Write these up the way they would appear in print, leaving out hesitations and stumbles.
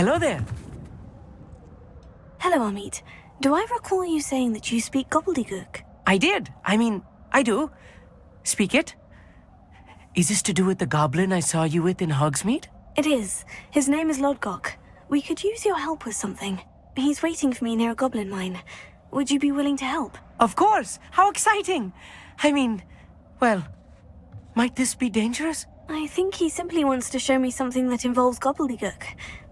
Hello there. Hello, Amit. Do I recall you saying that you speak Gobbledegook? I did. I do. Speak it. Is this to do with the goblin I saw you with in Hogsmeade? It is. His name is Lodgok. We could use your help with something. He's waiting for me near a goblin mine. Would you be willing to help? Of course! How exciting! Well, might this be dangerous? I think he simply wants to show me something that involves Gobbledegook.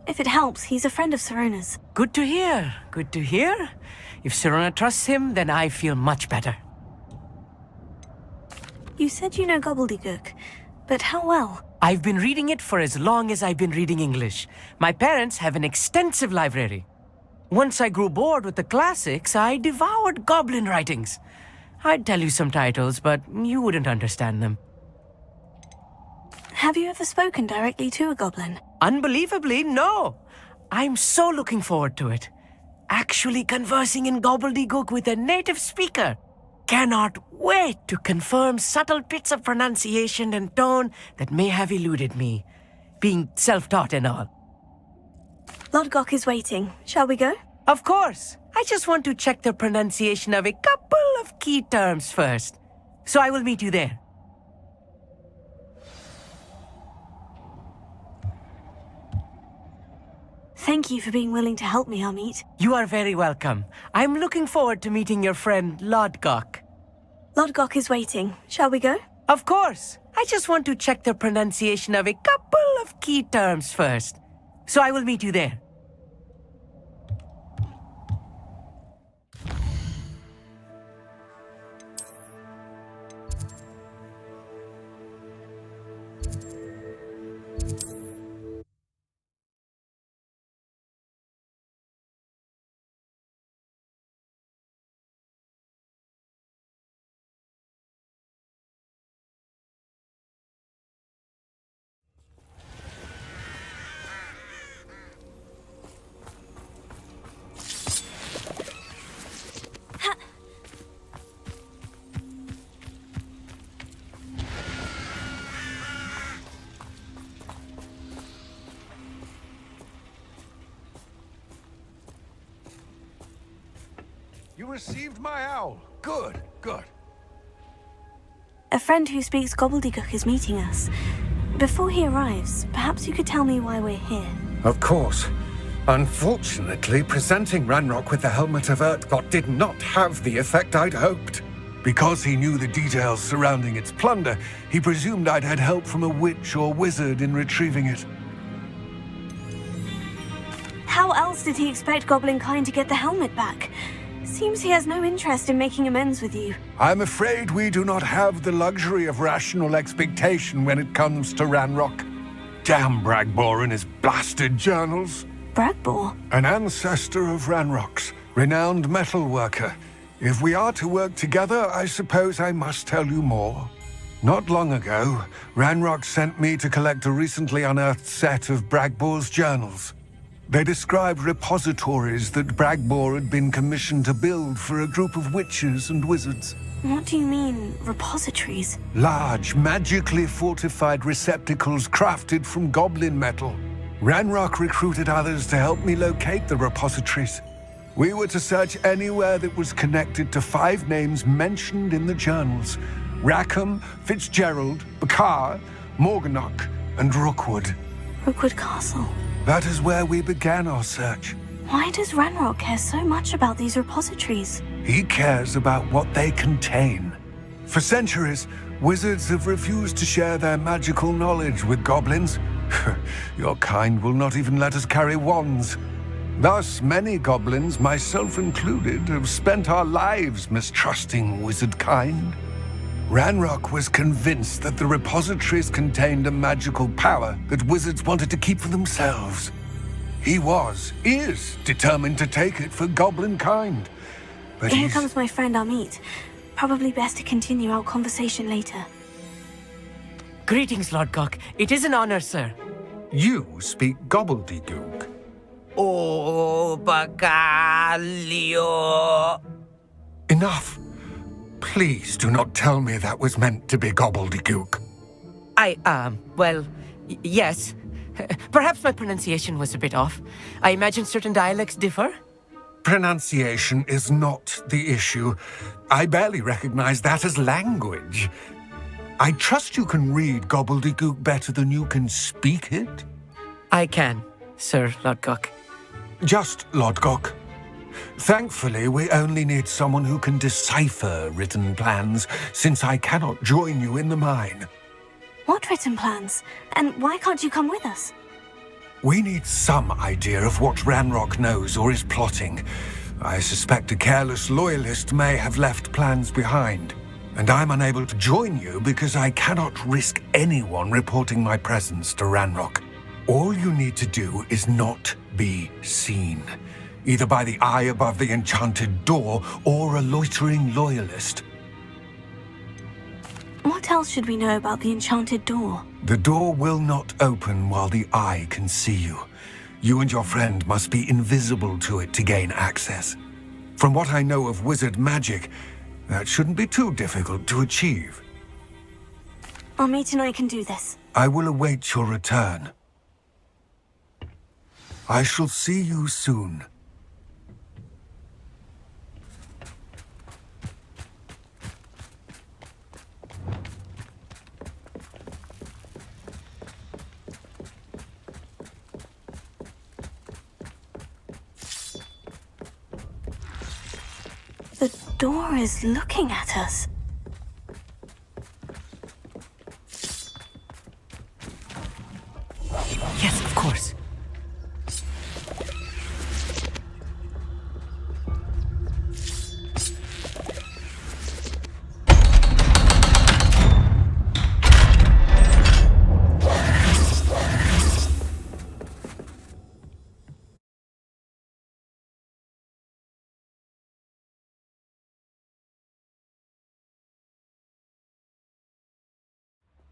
If it helps, he's a friend of Sirona's. Good to hear. Good to hear. If Sirona trusts him, then I feel much better. You said you know Gobbledegook, but how well? I've been reading it for as long as I've been reading English. My parents have an extensive library. Once I grew bored with the classics, I devoured goblin writings. I'd tell you some titles, but you wouldn't understand them. Have you ever spoken directly to a goblin? Unbelievably, no. I'm so looking forward to it. Actually conversing in Gobbledegook with a native speaker. Cannot wait to confirm subtle bits of pronunciation and tone that may have eluded me, being self-taught and all. Lodgok is waiting. Shall we go? Of course. I just want to check the pronunciation of a couple of key terms first. So I will meet you there. Thank you for being willing to help me, Amit. You are very welcome. I'm looking forward to meeting your friend Lodgok. Lodgok is waiting. Shall we go? Of course. I just want to check the pronunciation of a couple of key terms first. So I will meet you there. You received my owl. Good, good. A friend who speaks Gobbledegook is meeting us. Before he arrives, perhaps you could tell me why we're here. Of course. Unfortunately, presenting Ranrock with the Helmet of Urtkot did not have the effect I'd hoped. Because he knew the details surrounding its plunder, he presumed I'd had help from a witch or wizard in retrieving it. How else did he expect Goblinkind to get the helmet back? Seems he has no interest in making amends with you. I'm afraid we do not have the luxury of rational expectation when it comes to Ranrock. Damn Bragbor and his blasted journals. Bragbor? An ancestor of Ranrock's, renowned metal worker. If we are to work together, I suppose I must tell you more. Not long ago, Ranrock sent me to collect a recently unearthed set of Bragbor's journals. They described repositories that Bragbor had been commissioned to build for a group of witches and wizards. What do you mean, repositories? Large, magically fortified receptacles crafted from goblin metal. Ranrock recruited others to help me locate the repositories. We were to search anywhere that was connected to 5 names mentioned in the journals: Rackham, Fitzgerald, Bakar, Morganach, and Rookwood. Rookwood Castle. That is where we began our search. Why does Ranrock care so much about these repositories? He cares about what they contain. For centuries, wizards have refused to share their magical knowledge with goblins. Your kind will not even let us carry wands. Thus, many goblins, myself included, have spent our lives mistrusting wizard kind. Ranrock was convinced that the repositories contained a magical power that wizards wanted to keep for themselves. He is determined to take it for goblin kind. But Here comes my friend Amit. Probably best to continue our conversation later. Greetings, Lodgok. It is an honor, sir. You speak Gobbledegook. Oh, Bagalio. Enough. Please do not tell me that was meant to be Gobbledegook. Yes. Perhaps my pronunciation was a bit off. I imagine certain dialects differ. Pronunciation is not the issue. I barely recognize that as language. I trust you can read Gobbledegook better than you can speak it? I can, Sir Lodgok. Just Lodgok. Thankfully, we only need someone who can decipher written plans, since I cannot join you in the mine. What written plans? And why can't you come with us? We need some idea of what Ranrock knows or is plotting. I suspect a careless loyalist may have left plans behind. And I'm unable to join you because I cannot risk anyone reporting my presence to Ranrock. All you need to do is not be seen, either by the eye above the enchanted door or a loitering loyalist. What else should we know about the enchanted door? The door will not open while the eye can see you. You and your friend must be invisible to it to gain access. From what I know of wizard magic, that shouldn't be too difficult to achieve. Our mate and I can do this. I will await your return. I shall see you soon. The door is looking at us. Yes, of course.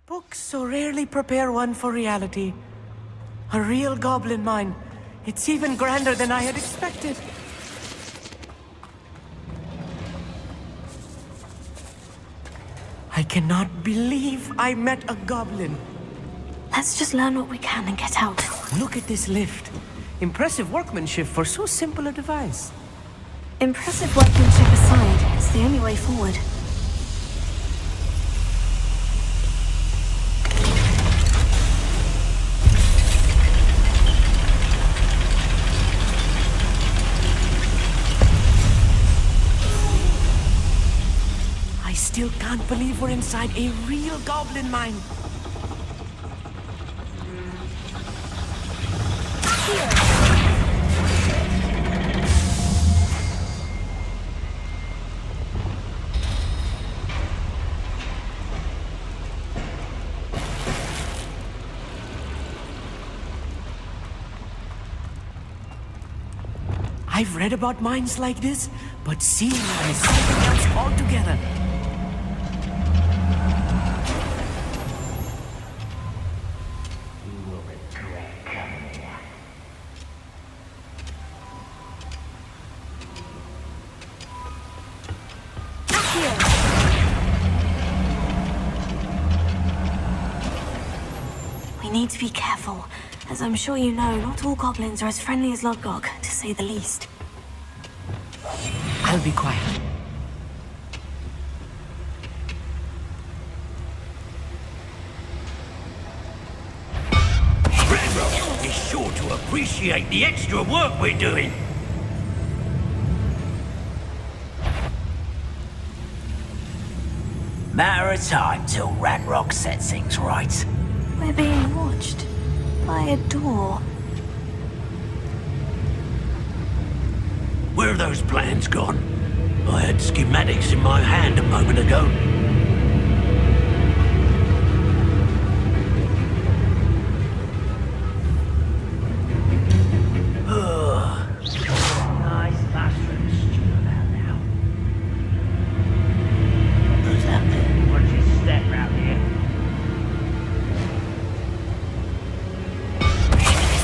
Books so rarely prepare one for reality. A real goblin mine. It's even grander than I had expected. I cannot believe I met a goblin. Let's just learn what we can and get out. Look at this lift. Impressive workmanship for so simple a device. Impressive workmanship aside, it's the only way forward. I still can't believe we're inside a real goblin mine. I've read about mines like this, but seeing one is something else altogether. We need to be careful. As I'm sure you know, not all goblins are as friendly as Lodgok, to say the least. I'll be quiet. Ranrock is sure to appreciate the extra work we're doing. Matter of time till Ranrock sets things right. We're being watched by a door. Where are those plans gone? I had schematics in my hand a moment ago. Nice mushroom stew about now. Who's up there? Watch your step round here.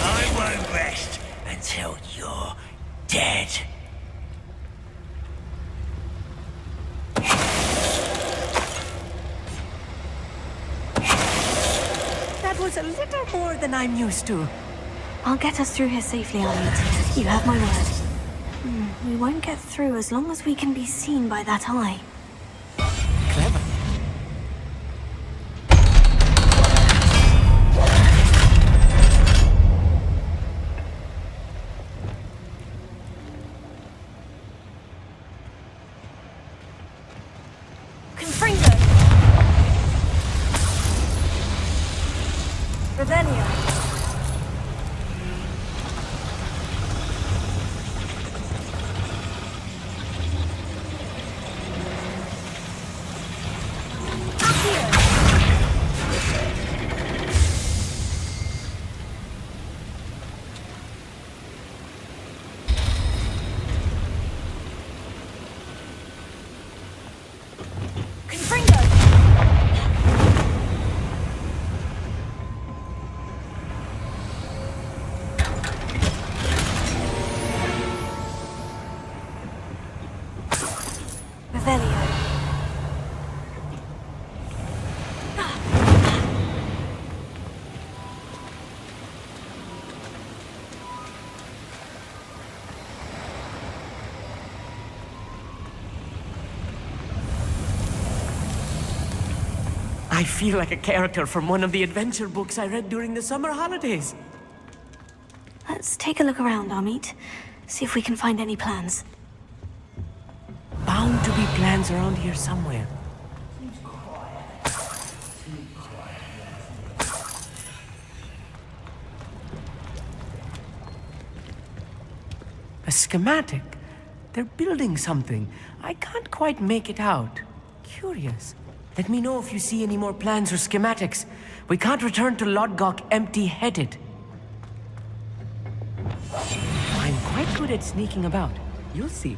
I won't rest until you're dead. That was is a little more than I'm used to. I'll get us through here safely, Amit. You have my word. We won't get through as long as we can be seen by that eye. Clever. Confringo! Revelio! I feel like a character from one of the adventure books I read during the summer holidays. Let's take a look around, Amit. See if we can find any plans. Bound to be plans around here somewhere. A schematic. They're building something. I can't quite make it out. Curious. Let me know if you see any more plans or schematics. We can't return to Lodgok empty-headed. I'm quite good at sneaking about. You'll see.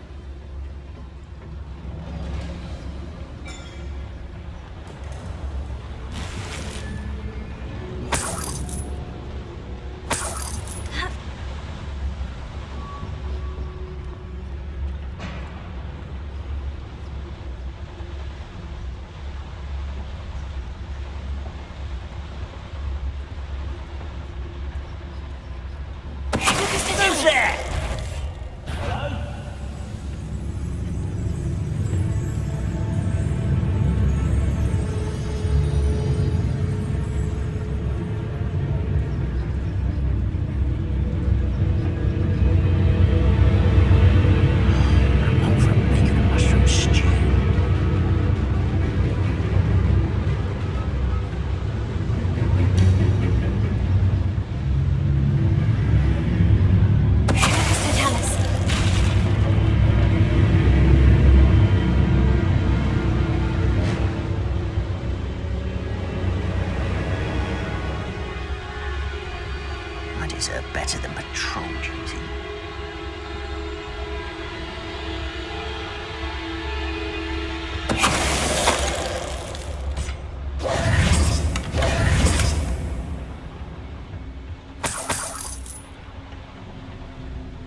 Better than patrol duty.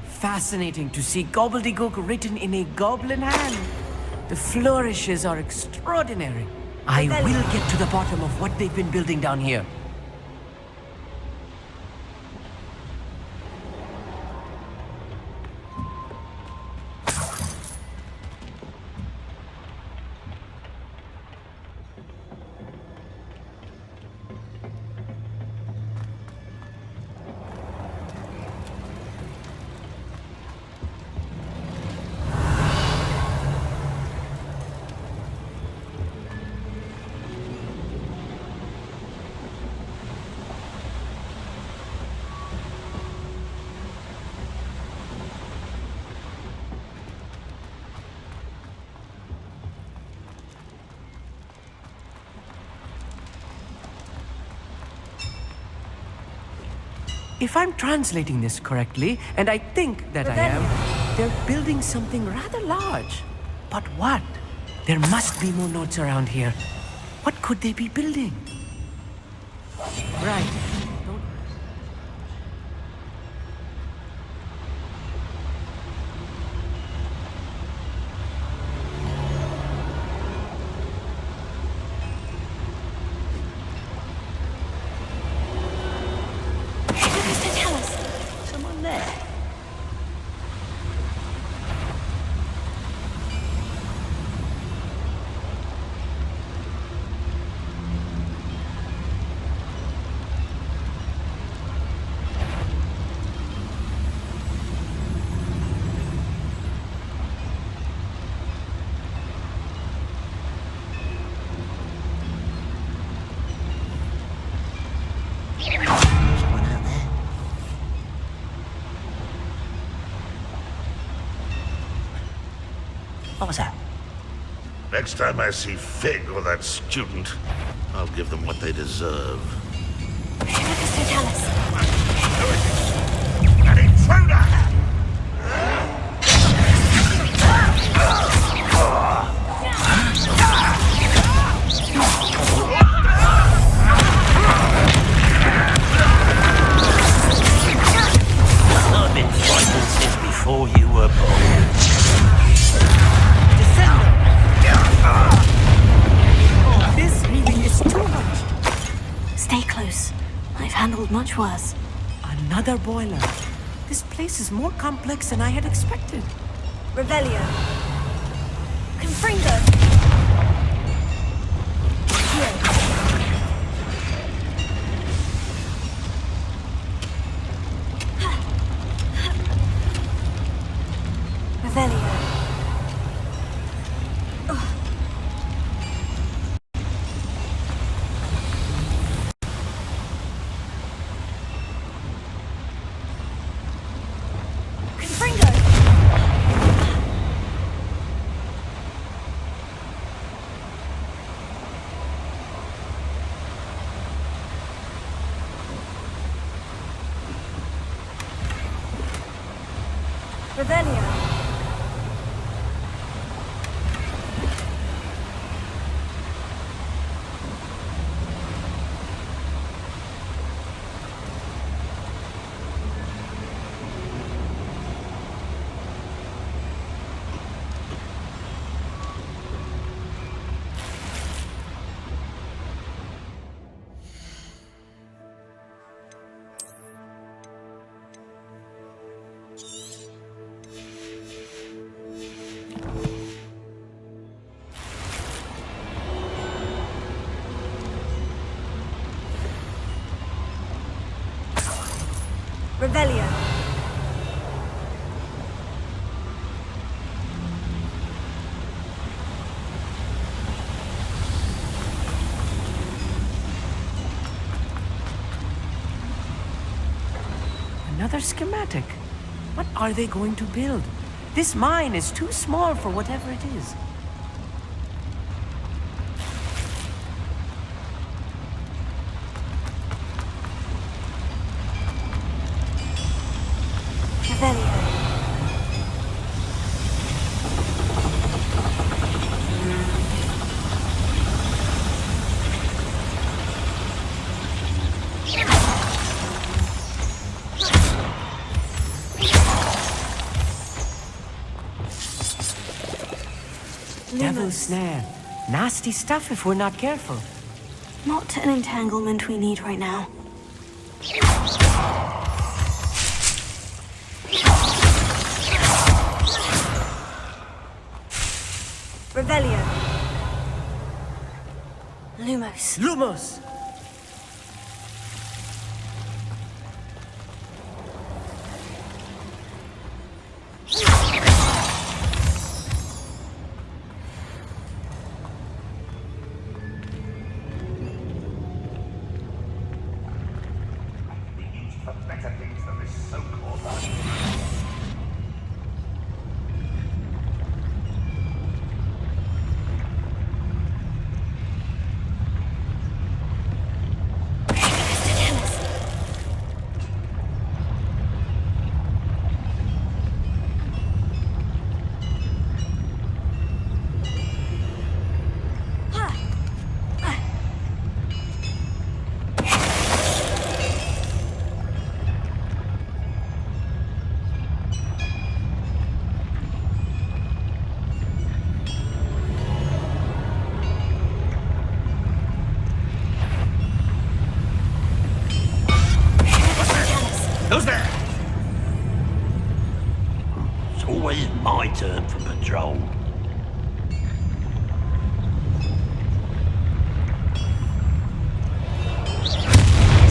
Fascinating to see Gobbledegook written in a goblin hand. The flourishes are extraordinary. I will get to the bottom of what they've been building down here. If I'm translating this correctly, and I think that I am, they're building something rather large. But what? There must be more notes around here. What could they be building? Right. Don't... What was that? Next time I see Fig or that student, I'll give them what they deserve. Mr. Tallis. An intruder! I've been frightened since before you were born. This really is too much. Stay close. I've handled much worse. Another boiler. This place is more complex than I had expected. Revelio. Confringo. Revelio. Revelio. Revelio. Another schematic. What are they going to build? This mine is too small for whatever it is. Revelio. Devil's snare. Nasty stuff if we're not careful. Not an entanglement we need right now. Revelio. Lumos. Lumos! Better things than this so-called life. Who's there? It's always my turn for patrol.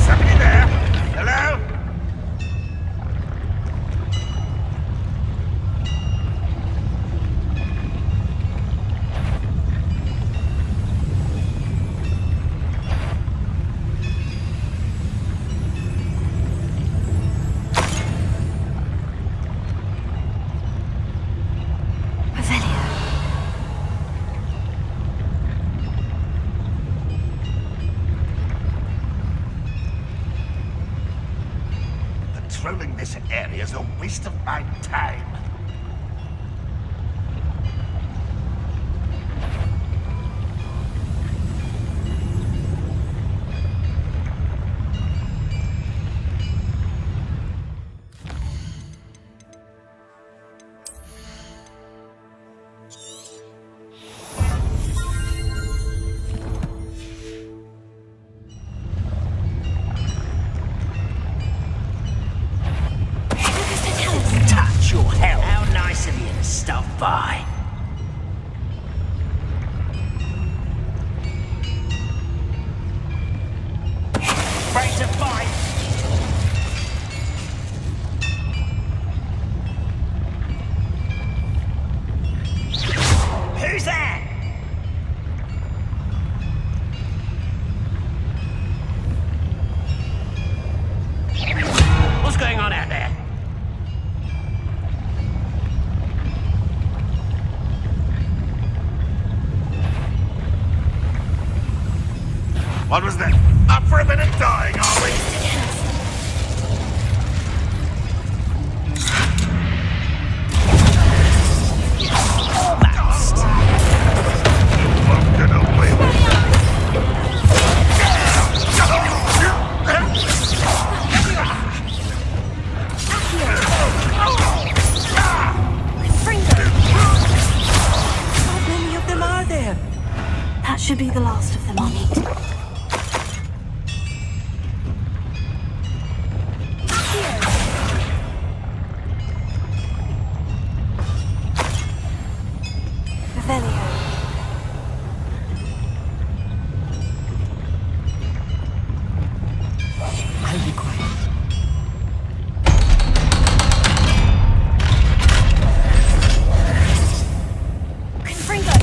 Somebody there? Hello? Revelio. area's a waste of my time. Touch your hell. How nice of you to stop by. Ready to fight. Who's that? What's going on out there? What was that? Up for a minute dying, are we? Almost. Won't get away with it. How many of them are there? That should be the last of them, Amit. Revelio. I'll be quiet. Confringo.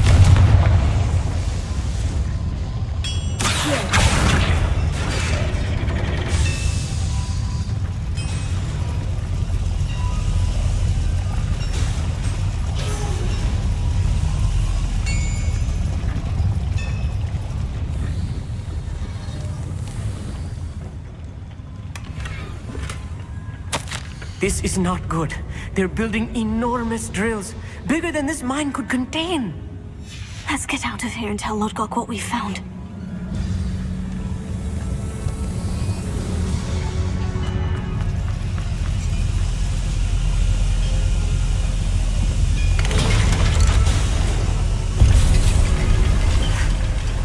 This is not good. They're building enormous drills, bigger than this mine could contain. Let's get out of here and tell Lodgok what we found.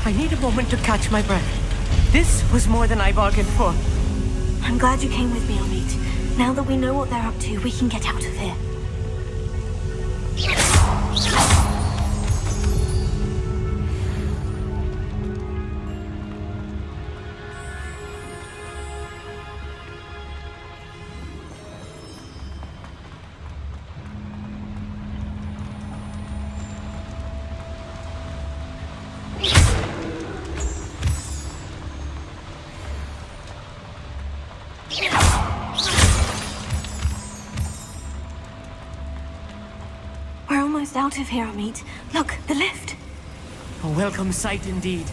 I need a moment to catch my breath. This was more than I bargained for. I'm glad you came with me, Amit. Now that we know what they're up to, we can get out of here. We're almost out of here, Amit. Look, the lift. A welcome sight indeed.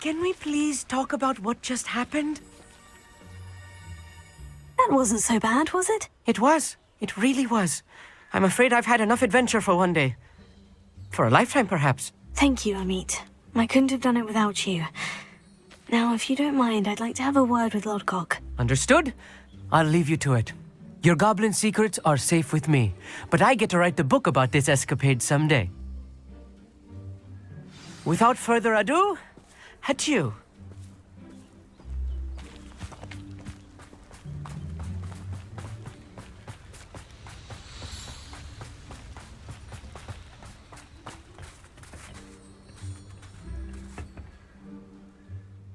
Can we please talk about what just happened? That wasn't so bad, was it? It was. It really was. I'm afraid I've had enough adventure for one day. For a lifetime, perhaps. Thank you, Amit. I couldn't have done it without you. Now, if you don't mind, I'd like to have a word with Lodgok. Understood? I'll leave you to it. Your goblin secrets are safe with me, but I get to write the book about this escapade someday. Without further ado, adieu.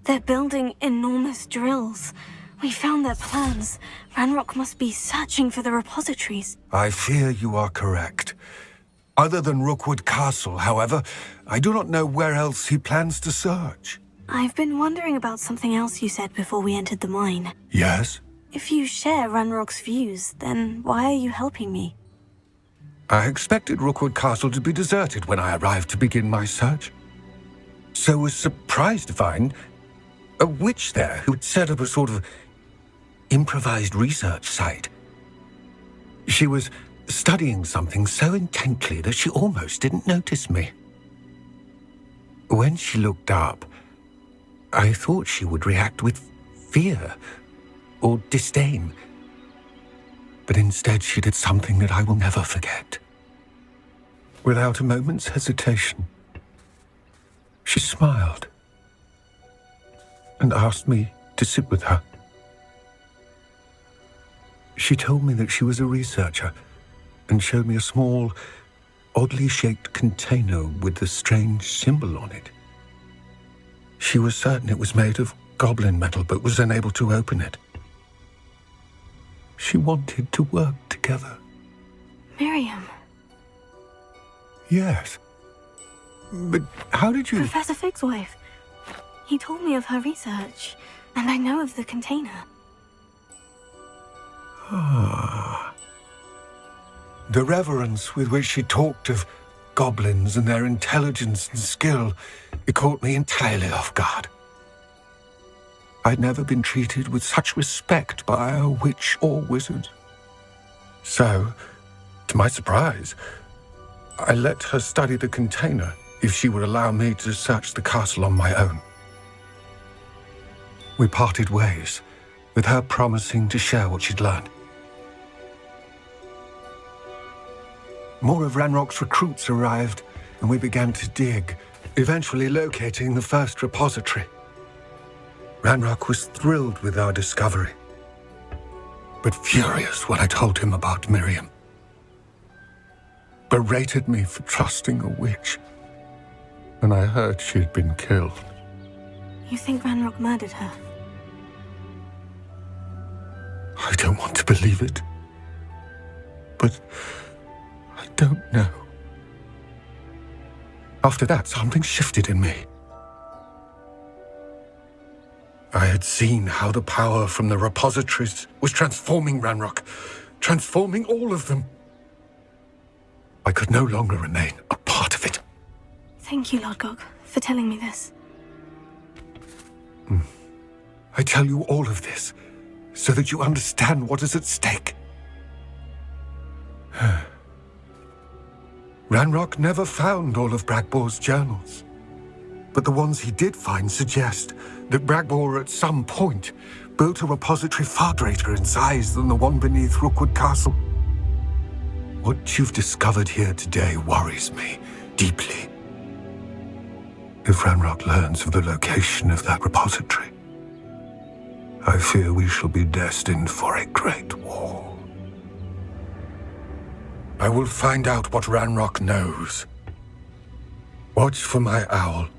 They're building enormous drills. We found their plans. Ranrock must be searching for the repositories. I fear you are correct. Other than Rookwood Castle, however, I do not know where else he plans to search. I've been wondering about something else you said before we entered the mine. Yes? If you share Ranrock's views, then why are you helping me? I expected Rookwood Castle to be deserted when I arrived to begin my search. So was surprised to find a witch there who had set up a sort of improvised research site. She was studying something so intently that she almost didn't notice me. When she looked up, I thought she would react with fear or disdain. But instead she did something that I will never forget. Without a moment's hesitation, she smiled and asked me to sit with her. She told me that she was a researcher and showed me a small, oddly shaped container with a strange symbol on it. She was certain it was made of goblin metal, but was unable to open it. She wanted to work together. Miriam. Yes. But how did you... Professor Fig's wife. He told me of her research, and I know of the container. Ah. The reverence with which she talked of goblins and their intelligence and skill, it caught me entirely off guard. I'd never been treated with such respect by a witch or wizard. So, to my surprise, I let her study the container if she would allow me to search the castle on my own. We parted ways, with her promising to share what she'd learned. More of Ranrock's recruits arrived, and we began to dig, eventually locating the first repository. Ranrock was thrilled with our discovery, but furious when I told him about Miriam. Berated me for trusting a witch, and I heard she'd been killed. You think Ranrock murdered her? I don't want to believe it, but I don't know. After that, something shifted in me. I had seen how the power from the repositories was transforming Ranrock, transforming all of them. I could no longer remain a part of it. Thank you, Lodgok, for telling me this. I tell you all of this so that you understand what is at stake. Ranrock never found all of Bragbor's journals, but the ones he did find suggest that Bragbor at some point built a repository far greater in size than the one beneath Rookwood Castle. What you've discovered here today worries me deeply. If Ranrock learns of the location of that repository, I fear we shall be destined for a great war. I will find out what Ranrock knows. Watch for my owl.